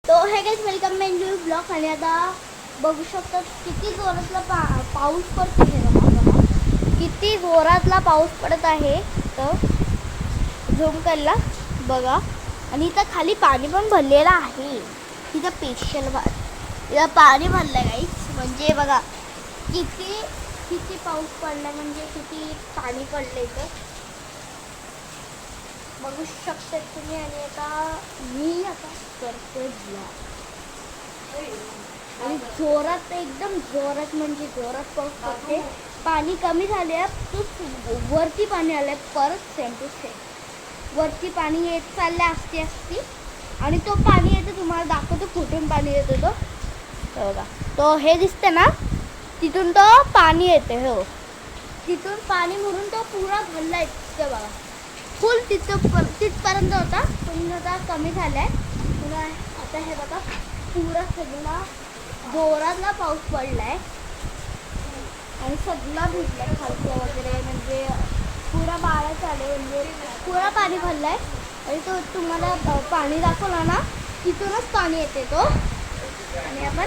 तो hey guys welcome back new blog. आणि आता बघू शकता किती जोरातला पाऊस पडतो हे बघा. किती जोरातला पाऊस पडत आहे. तर झूम केला बघा. आणि इथं खाली पाणी पण भरलेलं आहे. तिथं स्पेशल इथं पाणी भरलं गाइस. म्हणजे बघा किती किती पाऊस पडला, म्हणजे किती पाणी पडले तर बघू शकता तुम्ही. आणि आता मी आता करते ब्लॉग. आणि जोरात एकदम जोरात म्हणजे जोरात पाऊस पडते. पाणी कमी झाले तो वरती पाणी आलंय परत सेम टू सेम वरती पाणी येत चालले असती. आणि तो पाणी येतो तुम्हाला दाखवतो कुठून पाणी येतो. तो बघा तो हे दिसते ना तिथून तो पाणी येते. हो तिथून पाणी भरून तो पुरा भरलाय ते बघा. फुल तिथपर्यंत होता पण आता कमी झालाय. आता हे बघा पुरा सगळा जोरातला पाऊस पडलाय आणि सगळा भिजलाय खालचं वगैरे. म्हणजे पुरा बाळा चालू म्हणजे पुरा पाणी भरलाय. आणि तो तुम्हाला पाणी दाखवला ना तिथूनच पाणी येते तो. आणि आपण